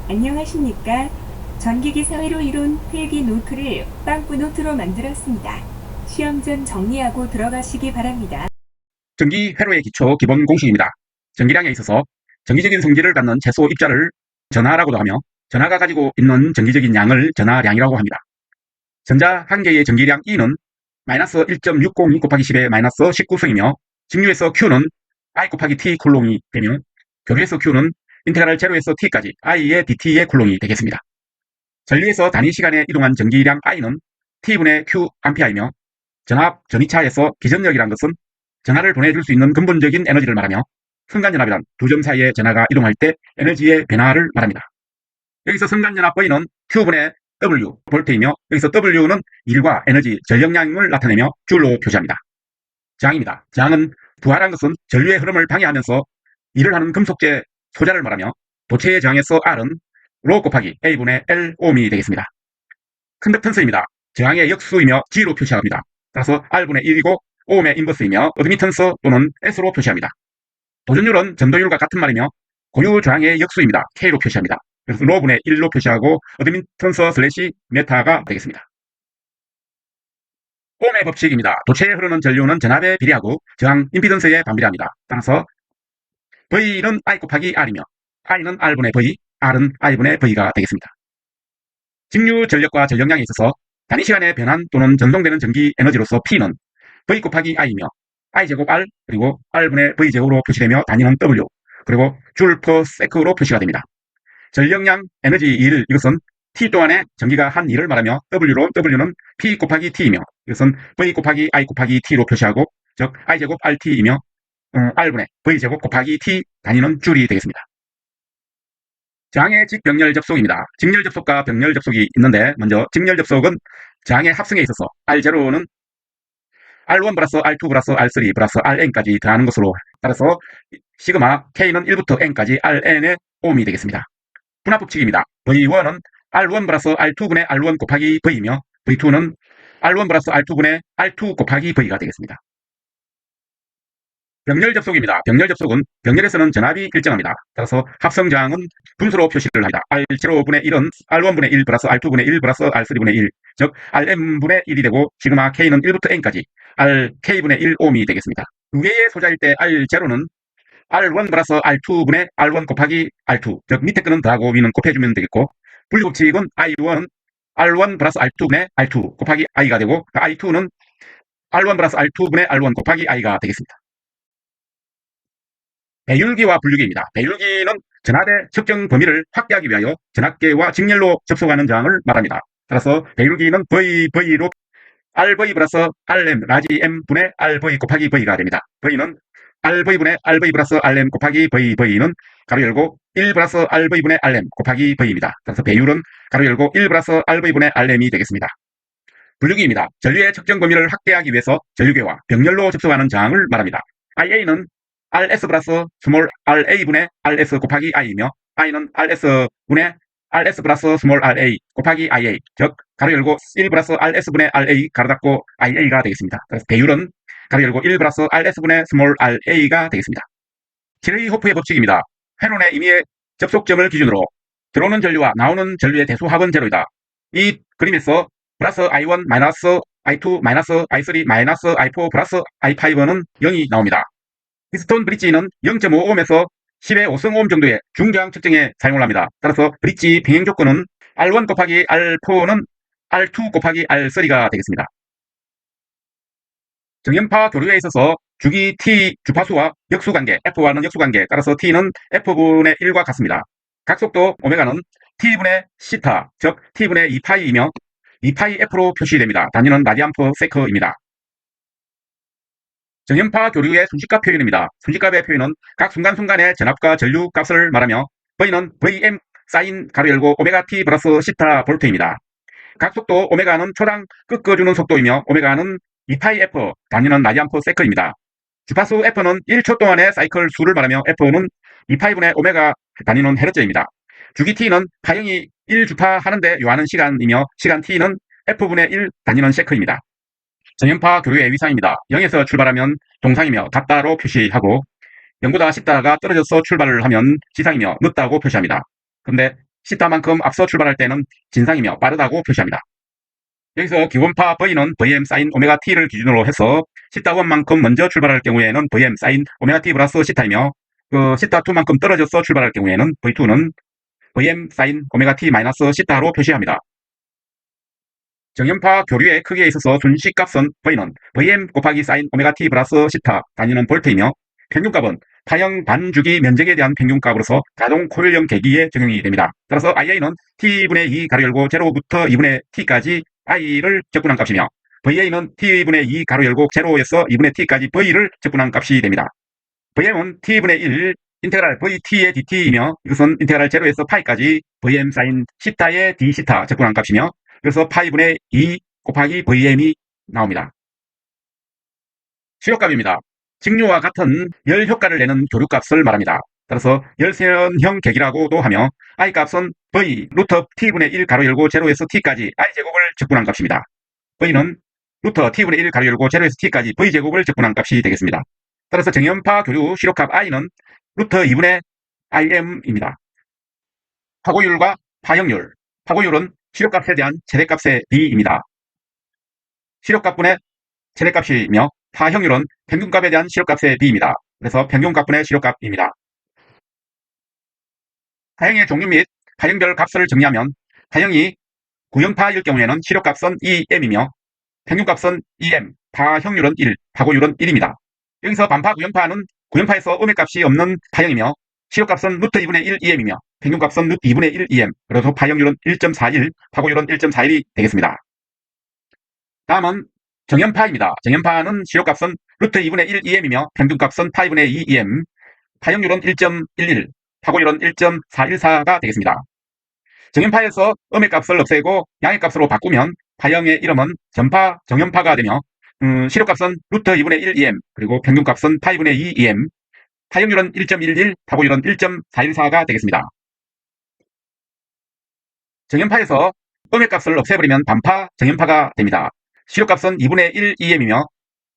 안녕하십니까? 전기기 사회로 이룬 필기 노트를 빵꾸 노트로 만들었습니다. 시험 전 정리하고 들어가시기 바랍니다. 전기 회로의 기초 기본 공식입니다. 전기량에 있어서 정기적인 성질을 갖는 채소 입자를 전하라고도 하며 전하가 가지고 있는 정기적인 양을 전하량이라고 합니다. 전자 한 개의 전기량 E는 마이너스 1.602 곱하기 10의 마이너스 19승이며 직류에서 Q는 I 곱하기 T 쿨롱이 되며 교류에서 Q는 인테그랄 제로에서 T까지 I의 DT의 쿨롱이 되겠습니다. 전류에서 단위 시간에 이동한 전기량 I는 T분의 Q 암페어이며 전압 전위차에서 기전력이란 것은 전하를 보내줄 수 있는 근본적인 에너지를 말하며 순간전압이란 두 점 사이의 전하가 이동할 때 에너지의 변화를 말합니다. 여기서 순간전압 V는 Q분의 W 볼트이며 여기서 W는 일과 에너지 전력량을 나타내며 줄로 표시합니다. 저항입니다. 저항은 부하란 것은 전류의 흐름을 방해하면서 일을 하는 금속재 소자를 말하며 도체의 저항에서 R은 로 곱하기 A분의 L ohm이 되겠습니다. 컨덕턴스입니다. 저항의 역수이며 G로 표시합니다. 따라서 R분의 1이고 ohm의 인버스이며 어드미턴스 또는 S로 표시합니다. 도전율은 전도율과 같은 말이며 고유 저항의 역수입니다. K로 표시합니다. 그래서 로분의 1로 표시하고 어드미턴스 슬래시 메타가 되겠습니다. ohm의 법칙입니다. 도체에 흐르는 전류는 전압에 비례하고 저항 임피던스에 반비례합니다. 따라서 V는 I 곱하기 R이며 I는 R분의 V, R은 I분의 V가 되겠습니다. 직류 전력과 전력량에 있어서 단위 시간에 변환 또는 전송되는 전기 에너지로서 P는 V 곱하기 I이며 I제곱 R 그리고 R분의 V제곱으로 표시되며 단위는 W 그리고 줄 퍼 세크로 표시가 됩니다. 전력량 에너지 1 이것은 T 동안에 전기가 한 일을 말하며 W는 P 곱하기 T이며 이것은 V 곱하기 I 곱하기 T로 표시하고 즉 I제곱 RT이며 R분의 V제곱 곱하기 T 단위는 줄이 되겠습니다. 저항의 직병렬 접속입니다. 직렬 접속과 병렬 접속이 있는데 먼저 직렬 접속은 저항의 합성에 있어서 R0는 R1 플러스 R2 플러스 R3 플러스 Rn까지 더하는 것으로 따라서 시그마 K는 1부터 N까지 Rn의 ohm이 되겠습니다. 분압법칙입니다. V1은 R1 플러스 R2분의 R1 곱하기 V이며 V2는 R1 플러스 R2분의 R2 곱하기 V가 되겠습니다. 병렬 접속입니다. 병렬 접속은 병렬에서는 전압이 일정합니다. 따라서 합성 저항은 분수로 표시를 합니다. R0분의 1은 R1분의 1 플러스 R2분의 1 플러스 R3분의 1, 즉 Rm분의 1이 되고 시그마 K는 1부터 N까지 Rk분의 1 ohm이 되겠습니다. 두 개의 소자일 때 R0는 R1 플러스 R2분의 R1 곱하기 R2, 즉 밑에 거는 더하고 위는 곱해주면 되겠고 분리법칙은 I1은 R1 플러스 R2분의 R2 곱하기 I가 되고 I2는 R1 플러스 R2분의 R1 곱하기 I가 되겠습니다. 배율기와 분류기입니다. 배율기는 전압의 측정 범위를 확대하기 위하여 전압계와 직렬로 접속하는 저항을 말합니다. 따라서 배율기는 VV로 RV 플러스 RM 라지 M분의 RV 곱하기 V가 됩니다. V는 RV분의 RV 플러스 RM 곱하기 VV는 가로 열고 1 플러스 RV분의 RM 곱하기 V입니다. 따라서 배율은 가로 열고 1 플러스 RV분의 RM이 되겠습니다. 분류기입니다. 전류의 측정 범위를 확대하기 위해서 전류계와 병렬로 접속하는 저항을 말합니다. IA는 RS 플러스 스몰 RA분의 RS 곱하기 I이며 I는 RS분의 RS 플러스 스몰 RA 곱하기 IA, 즉 가로 열고 1 플러스 RS분의 RA 가로 닫고 IA가 되겠습니다. 그래서 배율은 가로 열고 1 플러스 RS분의 스몰 RA가 되겠습니다. 키르호프의 법칙입니다. 회론의 임의의 접속점을 기준으로 들어오는 전류와 나오는 전류의 대수합은 제로이다. 이 그림에서 플러스 I1 마이너스 I2 마이너스 I3 마이너스 I4 플러스 I5는 0이 나옵니다. 피스톤 브릿지는 0.5ohm에서 10의 5승 ohm 정도의 중저항 측정에 사용을 합니다. 따라서 브릿지 평행 조건은 R1 곱하기 R4는 R2 곱하기 R3가 되겠습니다. 정연파 교류에 있어서 주기 T 주파수와 역수관계 F와는 역수관계 따라서 T는 F분의 1과 같습니다. 각속도 오메가는 T분의 시타 즉 T분의 2파이이며 2파이 F로 표시됩니다. 단위는 라디안 퍼 세커입니다. 정연파 교류의 순식값 표현입니다. 순식값의 표현은 각 순간순간의 전압과 전류 값을 말하며 V는 Vm 사인 가로 열고 오메가 T 플러스 시타 볼트입니다. 각 속도 오메가는 초당 꺾어주는 속도이며 오메가는 2파이 F, 단위는 라디안 퍼 세컨입니다. 주파수 F는 1초 동안의 사이클 수를 말하며 F는 2파이분의 오메가, 단위는 헤르츠입니다. 주기 T는 파형이 1주파 하는데 요하는 시간이며 시간 T는 F분의 1, 단위는 세컨입니다. 정연파 교류의 위상입니다. 0에서 출발하면 동상이며 같다로 표시하고 0보다 10다가 떨어져서 출발을 하면 지상이며 늦다고 표시합니다. 그런데 시타만큼 앞서 출발할 때는 진상이며 빠르다고 표시합니다. 여기서 기원파 V는 Vm sin 오메가 t를 기준으로 해서 시타1만큼 먼저 출발할 경우에는 Vm sin 오메가 t 플러스 시타이며 시타2만큼 떨어져서 출발할 경우에는 V2는 Vm sin 오메가 t 마이너스 시타로 표시합니다. 정연파 교류의 크기에 있어서 순식값은 V는 Vm 곱하기 sin 오메가 t 플러스 시타 단위는 볼트이며 평균값은 파형 반주기 면적에 대한 평균값으로서 자동 코일형 계기에 적용이 됩니다. 따라서 IA는 t분의 2 가로 열고 제로부터 2분의 t까지 i를 적분한 값이며 VA는 t분의 2 가로 열고 제로에서 2분의 t까지 v를 적분한 값이 됩니다. VM은 t분의 1 인테그랄 vt의 dt이며 이것은 인테그랄 제로에서 파이까지 vm sin 시타의 d 시타 적분한 값이며 그래서 파이분의 2 곱하기 vm이 나옵니다. 수요값입니다. 직류와 같은 열 효과를 내는 교류값을 말합니다. 따라서 열세연형 계기라고도 하며 i 값은 v 루트 t분의 1 가로 열고 제로에서 t까지 i 제곱을 적분한 값입니다. v는 루트 t분의 1 가로 열고 제로에서 t까지 v 제곱을 적분한 값이 되겠습니다. 따라서 정연파 교류 시료값 i는 루트 2분의 im입니다. 파고율과 파형률. 파고율은 시료값에 대한 최대값의 b입니다. 시료값분의 최대값이며 파형률은 평균값에 대한 시료값의 b입니다. 그래서 평균값분의 시료값입니다. 파형의 종류 및 파형별 값을 정리하면 파형이 구형파일 경우에는 시료값은 2m이며 평균값은 2m, 파형률은 1, 파고율은 1입니다. 여기서 반파 구형파는 구형파에서 음의 값이 없는 파형이며 시료값은 루트 2분의 1 2m이며 평균값은 루트 2분의 1 2m, 그래서 파형률은 1.41, 파고율은 1.41이 되겠습니다. 다음은 정연파입니다. 정연파는 시료값은 루트 2분의 1 2m이며 평균값은 파이분의 2 2m, 파형률은 1.11, 파고율은 1.414가 되겠습니다. 정연파에서 음의 값을 없애고 양의 값으로 바꾸면 파형의 이름은 전파 정연파가 되며 시료값은 루트 2분의 1 2m 그리고 평균값은 파이분의 2 2m, 파형률은 1.11, 파고율은 1.414가 되겠습니다. 정연파에서 음의 값을 없애버리면 반파 정연파가 됩니다. 시료값은 2분의 1 2m이며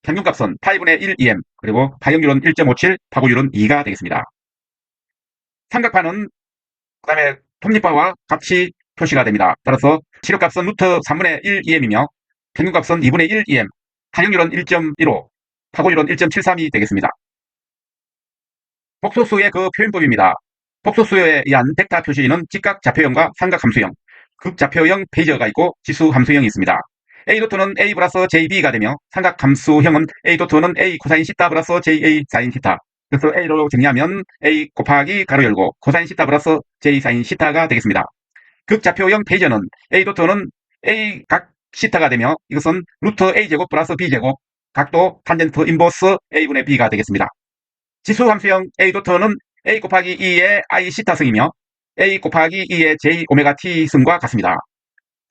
평균값은 파이분의 1 2m 그리고 파형률은 1.57, 파고율은 2가 되겠습니다. 삼각파는 그 다음에 톱니바와 같이 표시가 됩니다. 따라서 시료값은 루트 3분의 1 2m이며 평균값은 2분의 1 2m, 파형률은 1.15, 파고율은 1.73이 되겠습니다. 복소수의 그 표현법입니다. 복소수에 의한 벡터 표시는 직각좌표형과 삼각함수형, 극좌표형 페이저가 있고 지수함수형이 있습니다. A 도트는 A 플러스 JB가 되며 삼각함수형은 A 도트는 A 코사인 시타 플러스 JA 사인 시타. 그래서 A로 정리하면 A 곱하기 가로 열고 코사인 시타 플러스 J 사인 시타가 되겠습니다. 극좌표형 페이저는 A 도트는 A 각 시타가 되며 이것은 루트 A제곱 플러스 B제곱 각도 탄젠트 인버스 A분의 B가 되겠습니다. 지수함수형 A 도트는 A 곱하기 2의 I 시타승이며 A 곱하기 2의 J 오메가 T승과 같습니다.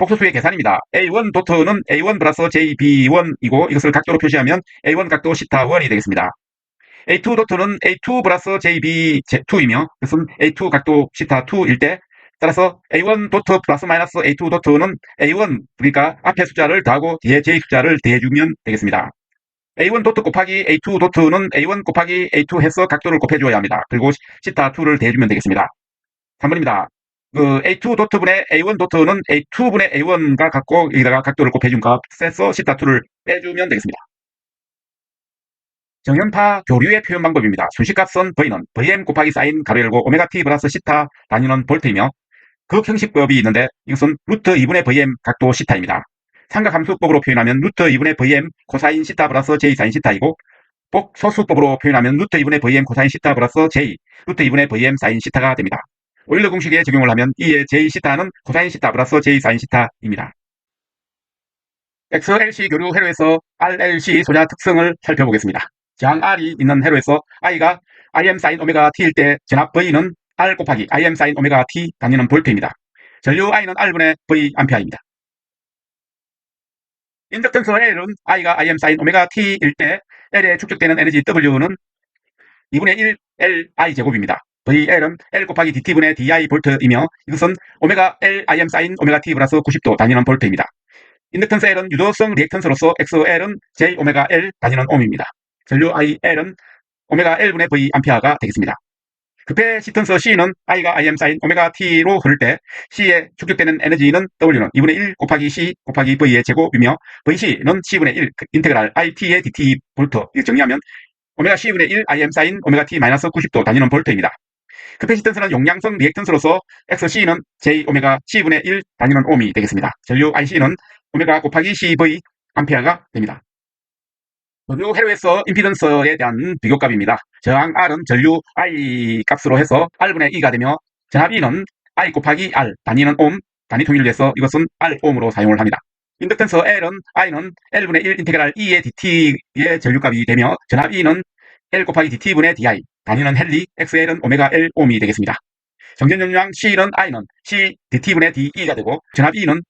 복소수의 계산입니다. A1 도트는 A1 플러스 JB1이고 이것을 각도로 표시하면 A1 각도 시타1이 되겠습니다. A2 도트는 A2 플러스 JB2이며 이것은 A2 각도 시타2일 때 따라서 A1 도트 플러스 마이너스 A2 도트는 A1 그러니까 앞에 숫자를 더하고 뒤에 J 숫자를 더해주면 되겠습니다. A1 도트 곱하기 A2 도트는 A1 곱하기 A2 해서 각도를 곱해줘야 합니다. 그리고 시타2를 더해주면 되겠습니다. 3번입니다. A2 도트분의 A1 도트는 A2분의 A1과 같고 여기다가 각도를 곱해준 값에서 시타2를 빼주면 되겠습니다. 정연파 교류의 표현 방법입니다. 순식값은 V는 Vm 곱하기 sin 가로 열고 오메가 t 플러스 시타 단위는 볼트이며 극형식법이 있는데 이것은 루트 2분의 Vm 각도 시타입니다. 삼각함수법으로 표현하면 루트 2분의 Vm 코사인 시타 플러스 J 사인 시타이고 복소수법으로 표현하면 루트 2분의 Vm 코사인 시타 플러스 J 루트 2분의 Vm 사인 시타가 됩니다. 오일러 공식에 적용을 하면 이의 J 시타는 코사인 시타 플러스 J 사인 시타입니다. XLC 교류 회로에서 RLC 소자 특성을 살펴보겠습니다. 저항 R이 있는 회로에서 I가 Im sin 오메가 T일 때 전압 V는 R 곱하기 Im sin 오메가 T 단위는 볼트입니다. 전류 I는 R분의 V 암페어입니다. 인덕턴스 L은 I가 Im sin 오메가 T일 때 L에 축적되는 에너지 W는 2분의 1 L I 제곱입니다. VL은 L 곱하기 DT분의 DI 볼트이며 이것은 오메가 L Im sin 오메가 T 플러스 90도 단위는 볼트입니다. 인덕턴스 L은 유도성 리액턴스로서 XL은 J 오메가 L 단위는 옴입니다. 전류 IL은 오메가 L분의 V 암페어가 되겠습니다. 급해 시턴스 C는 I가 Im sin 오메가 T로 흐를 때 C에 축적되는 에너지는 W는 2분의 1 곱하기 C 곱하기 V의 제곱이며 VC는 C분의 1 인테그랄 IT의 DT 볼트. 이거 정리하면 오메가 C분의 1 Im sin 오메가 T 마이너스 90도 단위는 볼트입니다. 급해시턴스는 용량성 리액턴스로서 XC는 J 오메가 C분의 1 단위는 옴이 되겠습니다. 전류 IC는 오메가 곱하기 CV 암페어가 됩니다. 전류 회로에서 임피던스에 대한 비교값입니다. 저항 R은 전류 I 값으로 해서 R분의 E가 되며 전압 E는 I 곱하기 R 단위는 옴, 단위 통일을 위해서 이것은 R 옴으로 사용을 합니다. 인덕턴스 L은 I는 L분의 1 인테그랄 E의 DT의 전류값이 되며 전압 E는 L 곱하기 DT분의 DI 단위는 헨리, XL은 오메가 L 옴이 되겠습니다. 정전용량 C는 I는 C DT분의 DE가 되고 전압 E는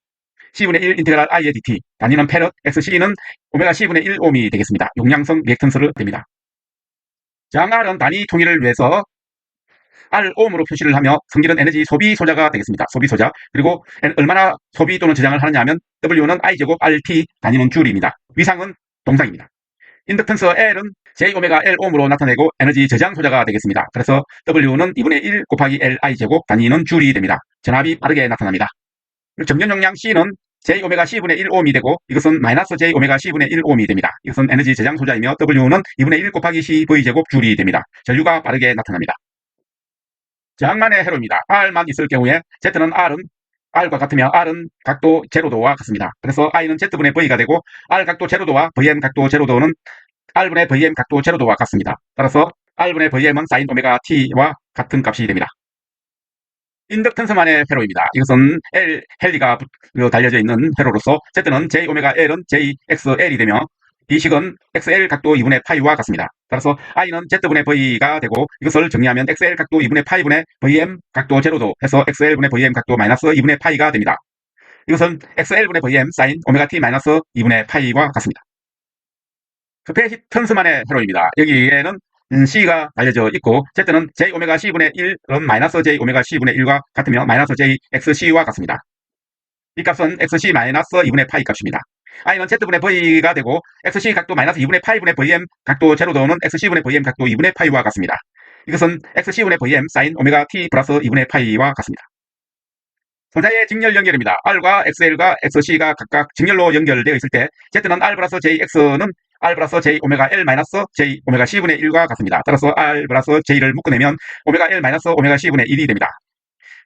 C분의 1 인테그랄 I의 DT 단위는 페럿, XC는 오메가 C분의 1 옴이 되겠습니다. 용량성 리액턴스를 됩니다. 저항 R은 단위 통일을 위해서 R 옴으로 표시를 하며 성질은 에너지 소비 소자가 되겠습니다. 소비 소자. 그리고 얼마나 소비 또는 저장을 하느냐 하면 W는 I제곱 RT 단위는 줄입니다. 위상은 동상입니다. 인덕턴스 L은 J 오메가 L 옴으로 나타내고 에너지 저장 소자가 되겠습니다. 그래서 W는 2분의 1 곱하기 Li 제곱 단위는 줄이 됩니다. 전압이 빠르게 나타납니다. 정전 용량 C는 J 오메가 C분의 1 옴이 되고 이것은 마이너스 J 오메가 C분의 1 옴이 됩니다. 이것은 에너지 저장 소자이며 W는 2분의 1 곱하기 CV 제곱 줄이 됩니다. 전류가 빠르게 나타납니다. 저항만의 회로입니다. R만 있을 경우에 Z는 R과 같으며 R은 각도 제로도와 같습니다. 그래서 I는 Z분의 V가 되고 R 각도 제로도와 VM 각도 제로도는 R분의 VM 각도 제로도와 같습니다. 따라서 R분의 VM은 sin 오메가 T와 같은 값이 됩니다. 인덕턴스만의 회로입니다. 이것은 헨리가 달려져 있는 회로로서 Z는 J 오메가 L은 JXL이 되며 이 식은 XL 각도 2분의 파이와 같습니다. 따라서 I는 Z분의 V가 되고 이것을 정리하면 XL 각도 2분의 파이분의 VM 각도 제로도 해서 XL분의 VM 각도 마이너스 2분의 파이가 됩니다. 이것은 XL분의 VM sin 오메가 T 마이너스 2분의 파이와 같습니다. 급해시턴스만의 회로입니다. 여기에는 C가 알려져 있고 Z는 J 오메가 C분의 1은 마이너스 J 오메가 C분의 1과 같으며 마이너스 J XC와 같습니다. 이 값은 XC 마이너스 2분의 파이 값입니다. I는 Z분의 V가 되고 XC 각도 마이너스 2분의 파이분의 VM 각도 제로도는 XC분의 VM 각도 2분의 파이와 같습니다. 이것은 XC분의 VM sin 오메가 T 플러스 2분의 파이와 같습니다. 소자의 직렬 연결입니다. R과 XL과 XC가 각각 직렬로 연결되어 있을 때 Z는 R 플러스 JX는 R 플러스 J 오메가 L 마이너스 J 오메가 C분의 1과 같습니다. 따라서 R 플러스 J를 묶어내면 오메가 L 마이너스 오메가 C분의 1이 됩니다.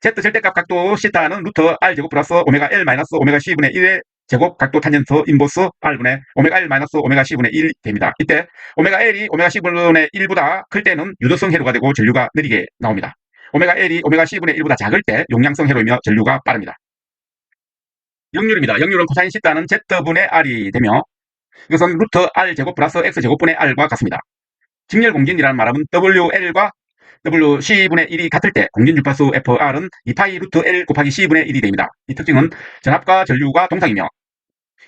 Z 절대값 각도 시타는 루트 R 제곱 플러스 오메가 L 마이너스 오메가 C분의 1의 제곱 각도 탄젠트 인버스 R분의 오메가 L 마이너스 오메가 C분의 1이 됩니다. 이때 오메가 L이 오메가 C분의 1보다 클 때는 유도성 회로가 되고 전류가 느리게 나옵니다. 오메가 L이 오메가 C분의 1보다 작을 때 용량성 회로이며 전류가 빠릅니다. 역률입니다. 역률은 코사인 시타는 Z분의 R이 되며 이것은 루트 R 제곱 플러스 X 제곱분의 R과 같습니다. 직렬 공진이라는 말은 WL과 WC분의 1이 같을 때 공진 주파수 FR은 2파이 루트 L 곱하기 C분의 1이 됩니다. 이 특징은 전압과 전류가 동상이며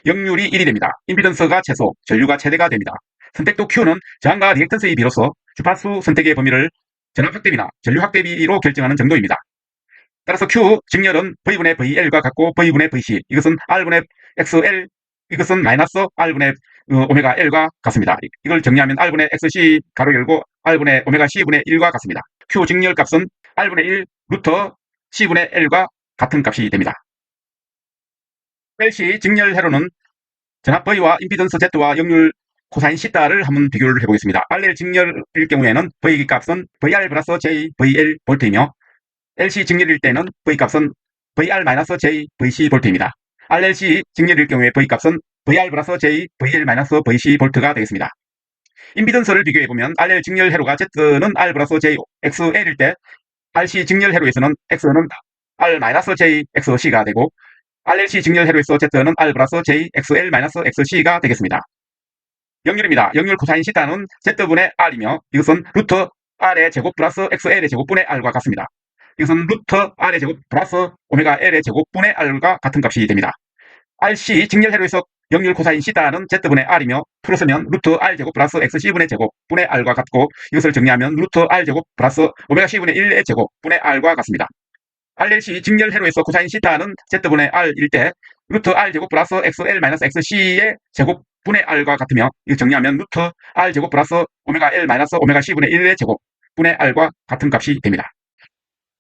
역률이 1이 됩니다. 임피던스가 최소, 전류가 최대가 됩니다. 선택도 Q는 저항과 리액턴스의 비로소 주파수 선택의 범위를 전압 확대비나 전류 확대비로 결정하는 정도입니다. 따라서 Q 직렬은 V분의 VL과 같고 V분의 VC 이것은 R분의 XL 이것은 마이너스 R분의 오메가 L과 같습니다. 이걸 정리하면 R분의 XC 가로 열고 R분의 오메가 C분의 1과 같습니다. Q 직렬 값은 R분의 1 루트 C분의 L과 같은 값이 됩니다. LC 직렬 회로는 전압 V와 임피던스 Z와 역률 코사인 시타를 한번 비교를 해보겠습니다. RL 직렬일 경우에는 V 값은 VR 플러스 J VL 볼트이며 LC 직렬일 때는 V 값은 VR 마이너스 J VC 볼트입니다. RLC 직렬일 경우에 V 값은 VR 플러스 J VL 마이너스 VC 볼트가 되겠습니다. 임피던스를 비교해보면 RL 직렬 회로가 Z는 R 플러스 J XL일 때 RC 직렬 회로에서는 X는 R 마이너스 J XC가 되고 RLC 직렬 회로에서 Z는 R 플러스 J XL 마이너스 XC가 되겠습니다. 역률입니다. 역률 코사인 시타는 Z분의 R이며 이것은 루트 R의 제곱 플러스 XL의 제곱분의 R과 같습니다. 이것은 루트 R의 제곱 플러스 오메가 L의 제곱분의 R과 같은 값이 됩니다. RC 직렬 회로에서 역률 코사인 시타는 Z분의 R이며 풀어 쓰면 루트 R 제곱 플러스 XC분의 제곱분의 R과 같고 이것을 정리하면 루트 R 제곱 플러스 오메가 C분의 1의 제곱분의 R과 같습니다. RLC 직렬 회로에서 코사인 시타는 Z분의 R일 때 루트 R 제곱 플러스 XL 마이너스 XC의 제곱분의 R과 같으며 이거 정리하면 루트 R 제곱 플러스 오메가 L 마이너스 오메가 C분의 1의 제곱 분의 R과 같은 값이 됩니다.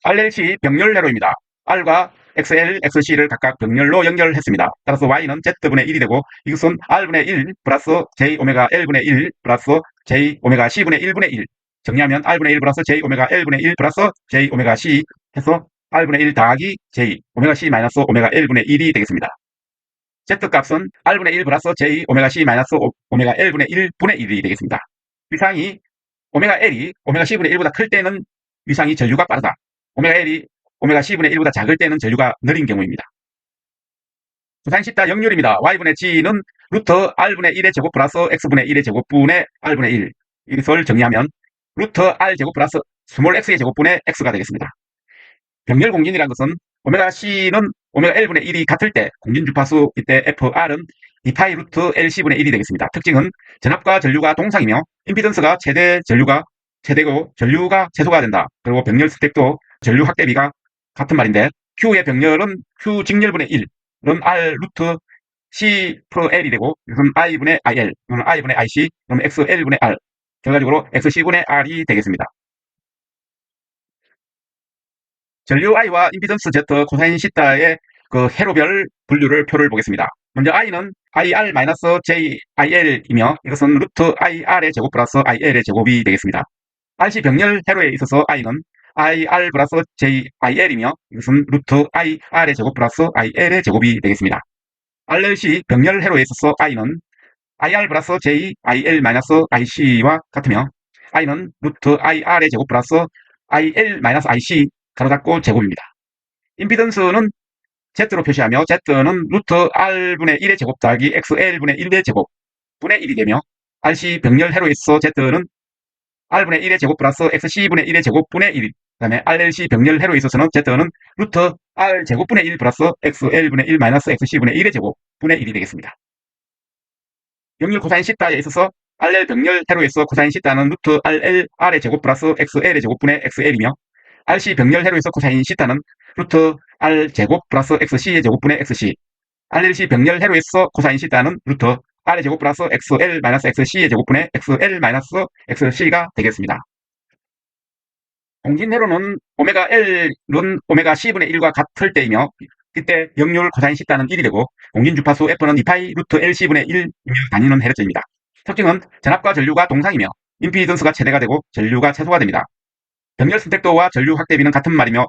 RLC 병렬회로입니다. R과 XL, XC를 각각 병렬로 연결했습니다. 따라서 Y는 Z분의 1이 되고 이것은 R분의 1 플러스 J오메가 L분의 1 플러스 J오메가 C분의 1분의 1 정리하면 R분의 1 플러스 J오메가 L분의 1 플러스 J오메가 C 해서 R분의 1 더하기 J 오메가 C 마이너스 오메가 L분의 1이 되겠습니다. Z값은 R분의 1 플러스 J 오메가 C 마이너스 오메가 L분의 1분의 1이 되겠습니다. 위상이 오메가 L이 오메가 C분의 1보다 클 때는 위상이 전류가 빠르다. 오메가 L이 오메가 C분의 1보다 작을 때는 전류가 느린 경우입니다. 부산 식다 역률입니다. Y분의 G는 루트 R분의 1의 제곱 플러스 X분의 1의 제곱분의 R분의 1 이것을 정리하면 루트 R 제곱 플러스 스몰 x의 제곱분의 x가 되겠습니다. 병렬 공진이라는 것은 오메가 C는 오메가 L분의 1이 같을 때 공진 주파수 이때 FR은 2파이 루트 LC분의 1이 되겠습니다. 특징은 전압과 전류가 동상이며 임피던스가 최대고 전류가 최소가 된다. 그리고 병렬 스택도 전류 확대비가 같은 말인데 Q의 병렬은 Q 직렬분의 1은 R 루트 C 프로 L이 되고 이것은 I분의 IL, 이건 I분의 IC, 그럼 XL분의 R 결과적으로 XC분의 R이 되겠습니다. 전류 I와 임피던스 Z 코사인 시타의 그 회로별 분류를 표를 보겠습니다. 먼저 I는 IR-JIL이며 이것은 루트 IR의 제곱 플러스 IL의 제곱이 되겠습니다. RC 병렬 회로에 있어서 I는 IR 플러스 JIL이며 이것은 루트 IR의 제곱 플러스 IL의 제곱이 되겠습니다. RLC 병렬 회로에 있어서 I는 IR 플러스 JIL 마이너스 IC와 같으며 I는 루트 IR의 제곱 플러스 IL 마이너스 IC 가로 닫고 제곱입니다. 임피던스는 Z로 표시하며 Z는 루트 R분의 1의 제곱 더하기 XL분의 1의 제곱 분의 1이 되며 RC 병렬 회로에 있어 Z는 R분의 1의 제곱 플러스 XC분의 1의 제곱 분의 1. 그 다음에 RLC 병렬 회로에 있어서는 Z는 루트 R 제곱분의 1 플러스 XL분의 1 마이너스 XC분의 1의 제곱 분의 1이 되겠습니다. 역률 코사인 시타에 있어서 RL 병렬 회로에 있어 코사인 시타는 루트 RL R의 제곱 플러스 XL의 제곱분의 XL이며 RC 병렬 회로에 있어 코사인 시타는 루트 R 제곱 플러스 XC의 제곱분의 XC. RLC 병렬 회로에 있어 코사인 시타는 루트 R의 제곱 플러스 XL 마이너스 XC의 제곱분의 XL 마이너스 XC가 되겠습니다. 공진 회로는 오메가 L은 오메가 C분의 1과 같을 때이며 이때 역률 코사인 시타는 1이 되고 공진 주파수 F는 2파이 루트 LC분의 1이며 다니는 헤르츠입니다. 특징은 전압과 전류가 동상이며 임피던스가 최대가 되고 전류가 최소가 됩니다. 병렬 선택도와 전류 확대비는 같은 말이며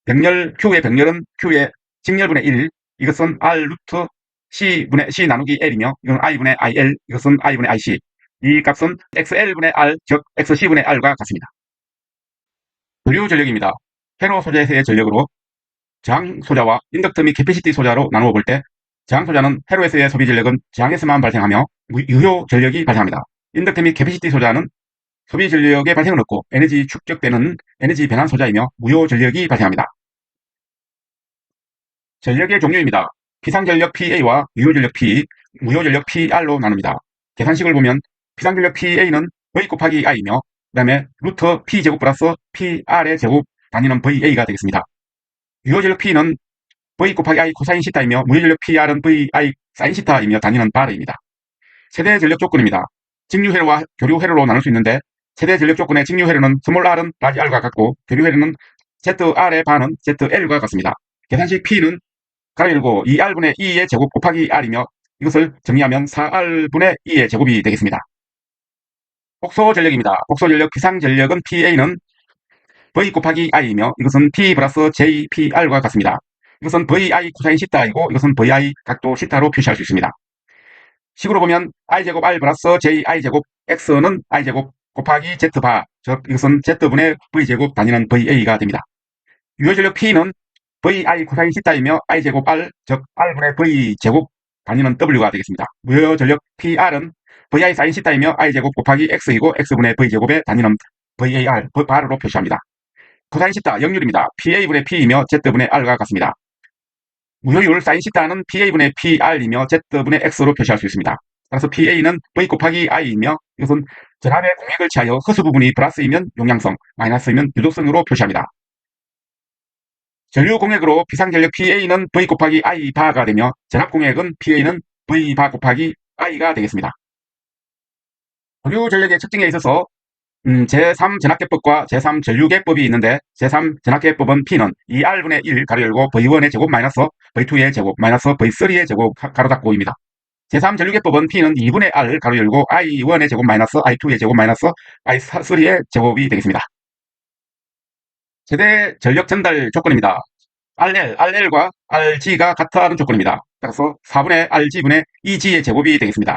Q의 병렬은 Q의 직렬분의 1 이것은 R 루트 C 나누기 L이며 이건 I분의 IL 이것은 I분의 IC 이 값은 XL분의 R 즉 XC분의 R과 같습니다. 전류 전력입니다. 회로 소재의 전력으로 저항 소자와 인덕터 및 캐패시티 소자로 나누어 볼 때 저항 소자는 회로에서의 소비 전력은 저항에서만 발생하며 유효 전력이 발생합니다. 인덕터 및 캐패시티 소자는 소비 전력의 발생은 없고 에너지 축적되는 에너지 변환 소자이며 무효 전력이 발생합니다. 전력의 종류입니다. 비상전력 PA와 유효전력 P, 무효전력 PR로 나눕니다. 계산식을 보면 비상전력 PA는 V 곱하기 I이며 그 다음에 루트 P제곱 플러스 PR의 제곱 다니는 VA가 되겠습니다. 유효전력 P는 V 곱하기 I 코사인 시타이며 무효전력 PR은 VI 사인 시타이며 다니는 바르입니다. 세대 전력 조건입니다. 직류 회로와 교류 회로로 나눌 수 있는데 세대 전력 조건의 직류 회로는 스몰 r은 라지 r과 같고 교류 회로는 ZR의 반은 ZL과 같습니다. 계산식 P는 가로 열고 2R분의 2의 제곱 곱하기 R이며 이것을 정리하면 4R분의 2의 제곱이 되겠습니다. 복소 전력입니다. 복소 전력 비상전력은 PA는 V 곱하기 I이며 이것은 P 플러스 JPR과 같습니다. 이것은 VI 코사인 시타이고 이것은 VI 각도 시타로 표시할 수 있습니다. 식으로 보면 I제곱 R 플러스 JI제곱 X는 I제곱 곱하기 Z바 즉 이것은 Z분의 V제곱 다니는 VA가 됩니다. 유효전력 P는 VI 코사인 시타이며 I제곱 R 즉 R분의 V제곱 다니는 W가 되겠습니다. 무효전력 PR은 VI 사인 시타이며 I제곱 곱하기 X이고 X분의 V제곱에 다니는 VAR, 바로 표시합니다. 코사인 시타 역률입니다. PA분의 P이며 Z분의 R과 같습니다. 무효율 사인 시타는 PA분의 PR이며 Z분의 X로 표시할 수 있습니다. 따라서 PA는 V 곱하기 I이며 이것은 전압의 공액을 취하여 허수 부분이 플러스이면 용량성, 마이너스이면 유도성으로 표시합니다. 전류 공액으로 비상전력 PA는 V 곱하기 I 바가 되며 전압 공액은 PA는 V 바 곱하기 I가 되겠습니다. 전류 전력의 측정에 있어서 제3전압계법과 제3전류계법이 있는데 제3전압계법은 P는 2R분의 1 가로 열고 V1의 제곱 마이너스 V2의 제곱 마이너스 V3의 제곱 가로 닫고입니다. 제3전류계법은 P는 2분의 R 가로 열고 I1의 제곱 마이너스 I2의 제곱 마이너스 I3의 제곱이 되겠습니다. 최대 전력 전달 조건입니다. RL과 RG가 같다는 조건입니다. 따라서 4분의 RG분의 EG의 제곱이 되겠습니다.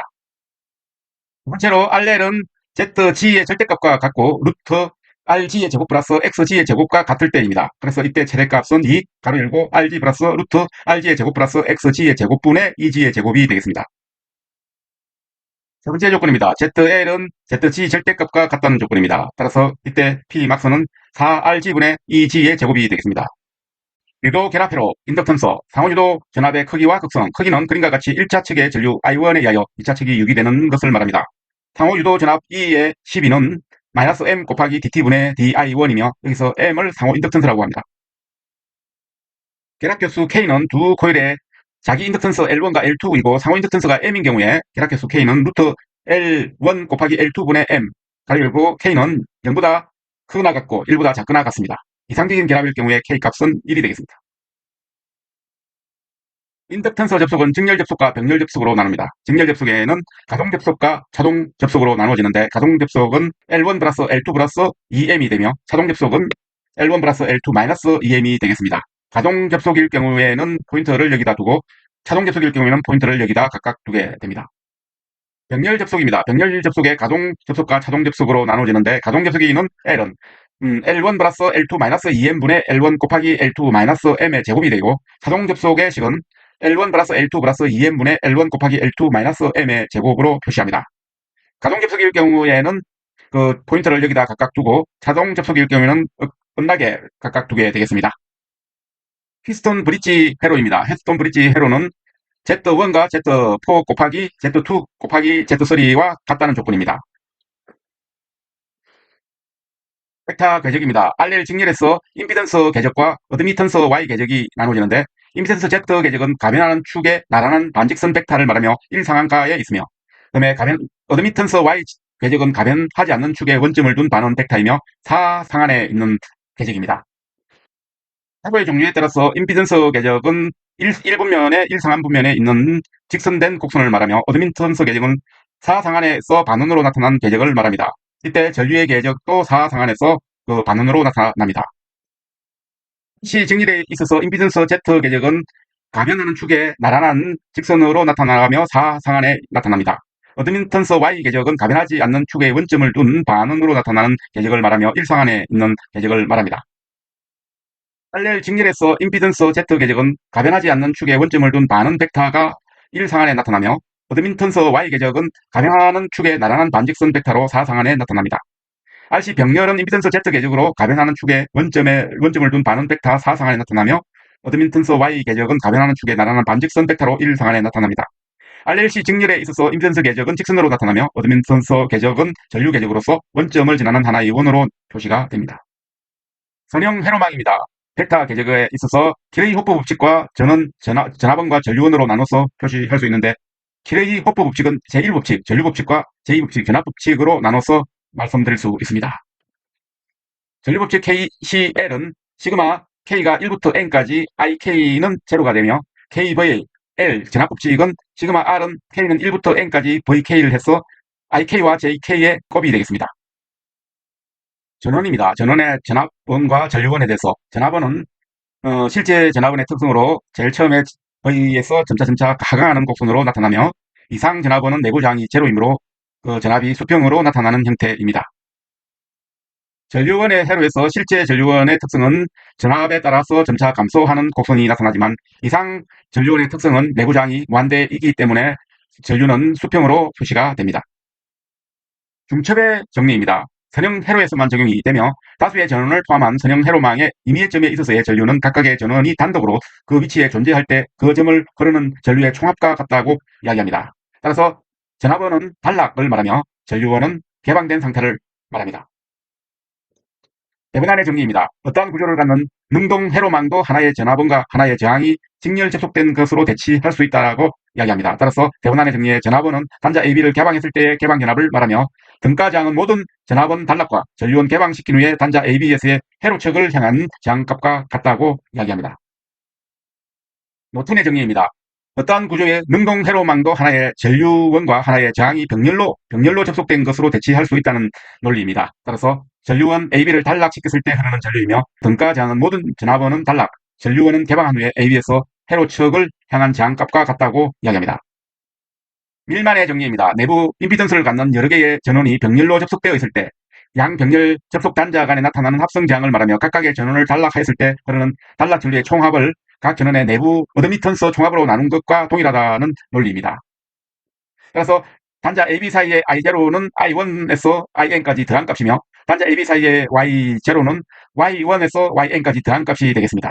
두 번째로 RL은 ZG의 절대값과 같고 루트 RG의 제곱 플러스 XG의 제곱과 같을 때입니다. 그래서 이때 최대값은 2 가로 열고 RG 플러스 루트 RG의 제곱 플러스 XG의 제곱분의 EG의 제곱이 되겠습니다. 세 번째 조건입니다. ZL은 ZG 절대값과 같다는 조건입니다. 따라서 이때 Pmax는 4RG분의 EG의 제곱이 되겠습니다. 유도 결합회로 인덕턴스 상호유도 전압의 크기와 극성 크기는 그림과 같이 1차 측의 전류 I1에 의하여 2차 측이 유기되는 것을 말합니다. 상호유도 전압 E의 12는 마이너스 M 곱하기 DT분의 DI1이며 여기서 M을 상호 인덕턴스라고 합니다. 결합교수 K는 두 코일의 자기 인덕턴스 L1과 L2이고 상호 인덕턴스가 M인 경우에 결합교수 K는 루트 L1 곱하기 L2분의 M 가로 열고 K는 0보다 크거나 같고 1보다 작거나 같습니다. 이상적인 결합일 경우에 K값은 1이 되겠습니다. 인덕턴스 접속은 직렬 접속과 병렬 접속으로 나눕니다. 직렬 접속에는 가동 접속과 차동 접속으로 나누어지는데 가동 접속은 L1 플러스 L2 플러스 2M이 되며 차동 접속은 L1 플러스 L2 마이너스 2M이 되겠습니다. 가동 접속일 경우에는 포인트를 여기다 두고 차동 접속일 경우에는 포인트를 여기다 각각 두게 됩니다. 병렬 접속입니다. 병렬 접속의 가동 접속과 차동 접속으로 나누어지는데 가동 접속이 있는 L은 L1 플러스 L2 마이너스 2M분의 L1 곱하기 L2 마이너스 M의 제곱이 되고 차동 접속의 식은 L1 플러스 L2 플러스 2M분의 L1 곱하기 L2 마이너스 M의 제곱으로 표시합니다. 가동 접속일 경우에는 그 포인트를 여기다 각각 두고 자동 접속일 경우에는 끝나게 각각 두게 되겠습니다. 휘스톤 브릿지 회로입니다. 휘스톤 브릿지 회로는 Z1과 Z4 곱하기 Z2 곱하기 Z3와 같다는 조건입니다. 벡터 궤적입니다. RL 직렬에서 임피던스 궤적과 어드미턴스 Y 궤적이 나눠지는데 임피던스 Z 궤적은 가변하는 축의 나란한 반직선 벡터를 말하며 1상한가에 있으며 그다음에 어드미턴스 Y 궤적은 가변하지 않는 축에 원점을 둔 반원 벡터이며 4상한에 있는 궤적입니다. 사고의 종류에 따라서 임피던스 궤적은 1분면에 1상한분면에 있는 직선된 곡선을 말하며 어드미턴스 궤적은 4상한에서 반원으로 나타난 궤적을 말합니다. 이때 전류의 궤적도 4상한에서 그 반원으로 나타납니다. 시 직렬에 있어서 임피던스 Z 궤적은 가변하는 축에 나란한 직선으로 나타나며 4상한에 나타납니다. 어드미턴스 Y 궤적은 가변하지 않는 축에 원점을 둔 반원으로 나타나는 궤적을 말하며 1상한에 있는 궤적을 말합니다. 빨렐 직렬에서 임피던스 Z 궤적은 가변하지 않는 축에 원점을 둔 반원 벡터가 1상한에 나타나며 어드미턴스 Y 궤적은 가변하는 축에 나란한 반직선 벡터로 4상한에 나타납니다. RC 병렬은 임피던스 Z 궤적으로 가변하는 축에 원점을 둔 반원 벡터 4상한에 나타나며 어드미턴스 Y 궤적은 가변하는 축에 나란한 반직선 벡터로 1상한에 나타납니다. RLC 직렬에 있어서 임피던스 궤적은 직선으로 나타나며 어드미턴스 궤적은 전류 궤적으로서 원점을 지나는 하나의 원으로 표시가 됩니다. 선형 회로망입니다. 벡터 궤적에 있어서 키레이-호프 법칙과 전압원과 전류원으로 나눠서 표시할 수 있는데 키레이-호프 법칙은 제1법칙, 전류법칙과 제2법칙, 전압법칙으로 나눠서 말씀드릴 수 있습니다. 전류법칙 KCL은 시그마 K가 1부터 N까지 IK는 제로가 되며 KVL 전압법칙은 시그마 R은 K는 1부터 N까지 VK를 해서 IK와 JK의 곱이 되겠습니다. 전원입니다. 전원의 전압원과 전류원에 대해서 전압원은 실제 전압원의 특성으로 제일 처음에 V에서 점차 하강하는 곡선으로 나타나며 이상 전압원은 내부 저항이 제로이므로 그 전압이 수평으로 나타나는 형태입니다. 전류원의 회로에서 실제 전류원의 특성은 전압에 따라서 점차 감소하는 곡선이 나타나지만 이상 전류원의 특성은 내부 저항이 무한대이기 때문에 전류는 수평으로 표시가 됩니다. 중첩의 정리입니다. 선형 회로에서만 적용이 되며 다수의 전원을 포함한 선형 회로망의 임의의 점에 있어서의 전류는 각각의 전원이 단독으로 그 위치에 존재할 때 그 점을 흐르는 전류의 총합과 같다고 이야기합니다. 따라서 전압원은 단락을 말하며 전류원은 개방된 상태를 말합니다. 대분한의 정리입니다. 어떠한 구조를 갖는 능동 회로망도 하나의 전압원과 하나의 저항이 직렬 접속된 것으로 대치할 수 있다고 이야기합니다. 따라서 대분한의 정리의 전압원은 단자 AB를 개방했을 때의 개방 전압을 말하며 등가 저항은 모든 전압원 단락과 전류원 개방시킨 후에 단자 ABS의 회로측을 향한 저항값과 같다고 이야기합니다. 노튼의 정리입니다. 어떠한 구조의 능동 회로망도 하나의 전류원과 하나의 저항이 병렬로 접속된 것으로 대치할 수 있다는 논리입니다. 따라서 전류원 AB를 단락시켰을 때 흐르는 전류이며 등가 저항은 모든 전압원은 단락, 전류원은 개방한 후에 AB에서 회로측을 향한 저항값과 같다고 이야기합니다. 밀만의 정리입니다. 내부 임피던스를 갖는 여러 개의 전원이 병렬로 접속되어 있을 때 양 병렬 접속 단자 간에 나타나는 합성 저항을 말하며 각각의 전원을 단락했을 때 흐르는 단락 전류의 총합을 각 전원의 내부 어드미턴스 총합으로 나눈 것과 동일하다는 논리입니다. 그래서 단자 AB 사이의 I0는 I1에서 IN까지 더한 값이며 단자 AB 사이의 Y0는 Y1에서 YN까지 더한 값이 되겠습니다.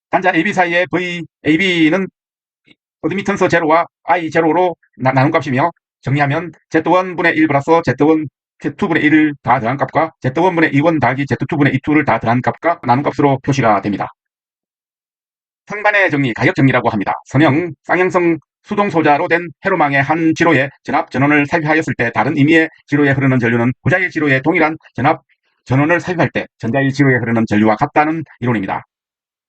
단자 AB 사이의 VAB는 어드미턴스 제로와 I0로 나눈 값이며 정리하면 Z1분의 1 플러스 Z2분의 1을 다 더한 값과 Z1분의 2원 더하기 Z2분의 2를 다 더한 값과 나눈 값으로 표시가 됩니다. 상반의 정리, 가역 정리라고 합니다. 선형, 쌍형성 수동소자로 된 회로망의 한 지로에 전압 전원을 삽입하였을 때 다른 임의의 지로에 흐르는 전류는 후자의 지로에 동일한 전압 전원을 삽입할 때 전자의 지로에 흐르는 전류와 같다는 이론입니다.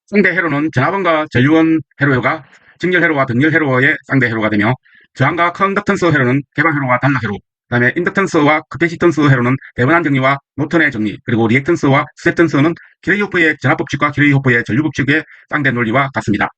쌍대 회로는 전압원과 전류원 회로가 직렬 회로와 병렬 회로의 쌍대 회로가 되며 저항과 컨덕턴스 회로는 개방 회로와 단락 회로, 그 다음에 인덕턴스와 커패시턴스 회로는 대분한 정리와 노턴의 정리, 그리고 리액턴스와 스세턴스는 키레이호프의 전압법칙과 키레이호프의 전류법칙의 쌍대 논리와 같습니다.